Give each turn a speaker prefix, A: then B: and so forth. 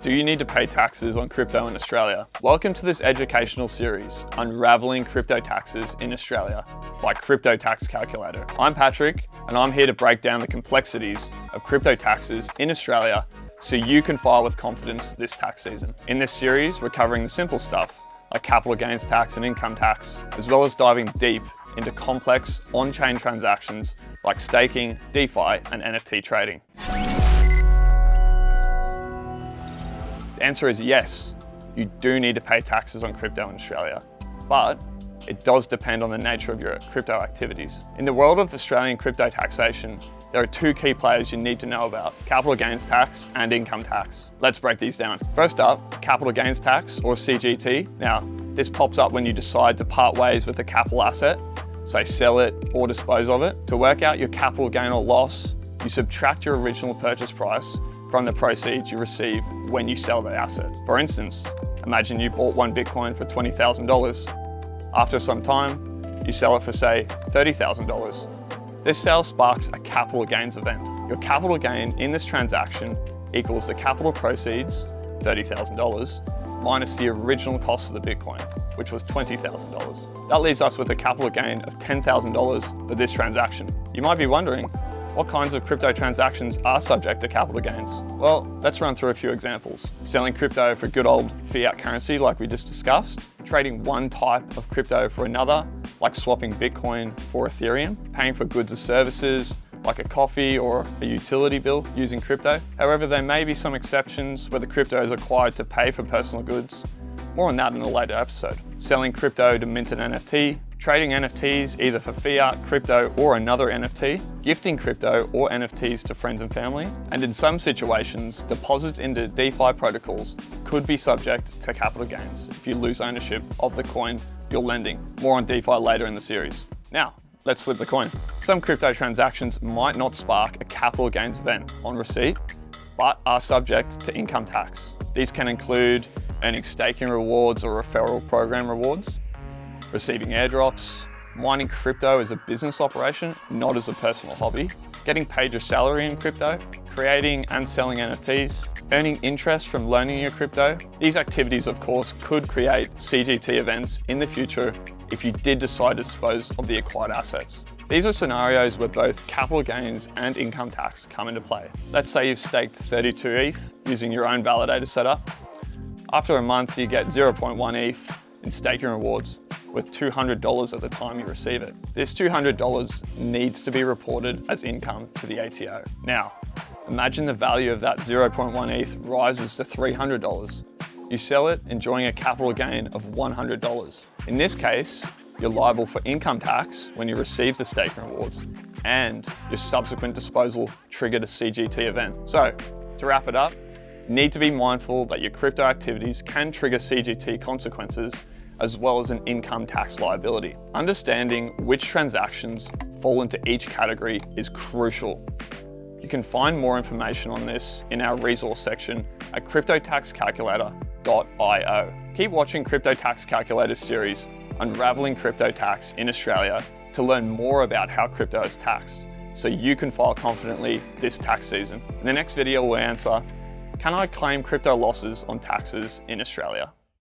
A: Do you need to pay taxes on crypto in Australia? Welcome to this educational series, Unraveling Crypto Taxes in Australia by Crypto Tax Calculator. I'm Patrick, and I'm here to break down the complexities of crypto taxes in Australia so you can file with confidence this tax season. In this series, we're covering the simple stuff like capital gains tax and income tax, as well as diving deep into complex on-chain transactions like staking, DeFi, and NFT trading. The answer is yes, you do need to pay taxes on crypto in Australia, but it does depend on the nature of your crypto activities. In the world of Australian crypto taxation, there are two key players you need to know about: capital gains tax and income tax. Let's break these down. First up, capital gains tax, or CGT. Now, this pops up when you decide to part ways with a capital asset, say sell it or dispose of it. To work out your capital gain or loss, you subtract your original purchase price from the proceeds you receive when you sell the asset. For instance, imagine you bought one Bitcoin for $20,000. After some time, you sell it for, say, $30,000. This sale sparks a capital gains event. Your capital gain in this transaction equals the capital proceeds, $30,000, minus the original cost of the Bitcoin, which was $20,000. That leaves us with a capital gain of $10,000 for this transaction. You might be wondering, what kinds of crypto transactions are subject to capital gains? Well, let's run through a few examples. Selling crypto for good old fiat currency like we just discussed, trading one type of crypto for another, like swapping Bitcoin for Ethereum, paying for goods or services like a coffee or a utility bill using crypto. However, there may be some exceptions where the crypto is acquired to pay for personal goods. More on that in a later episode. Selling crypto to mint an NFT, trading NFTs either for fiat, crypto, or another NFT, gifting crypto or NFTs to friends and family, and in some situations, deposits into DeFi protocols could be subject to capital gains if you lose ownership of the coin you're lending. More on DeFi later in the series. Now, let's flip the coin. Some crypto transactions might not spark a capital gains event on receipt, but are subject to income tax. These can include earning staking rewards or referral program rewards, receiving airdrops, mining crypto as a business operation, not as a personal hobby, getting paid your salary in crypto, creating and selling NFTs, earning interest from loaning your crypto. These activities, of course, could create CGT events in the future if you did decide to dispose of the acquired assets. These are scenarios where both capital gains and income tax come into play. Let's say you've staked 32 ETH using your own validator setup. After a month, you get 0.1 ETH in staking rewards, with $200 at the time you receive it. This $200 needs to be reported as income to the ATO. Now, imagine the value of that 0.1 ETH rises to $300. You sell it, enjoying a capital gain of $100. In this case, you're liable for income tax when you receive the staking rewards, and your subsequent disposal triggered a CGT event. So, to wrap it up, you need to be mindful that your crypto activities can trigger CGT consequences as well as an income tax liability. Understanding which transactions fall into each category is crucial. You can find more information on this in our resource section at cryptotaxcalculator.io. Keep watching Crypto Tax Calculator series, Unraveling Crypto Tax in Australia, to learn more about how crypto is taxed, so you can file confidently this tax season. In the next video, we'll answer, can I claim crypto losses on taxes in Australia?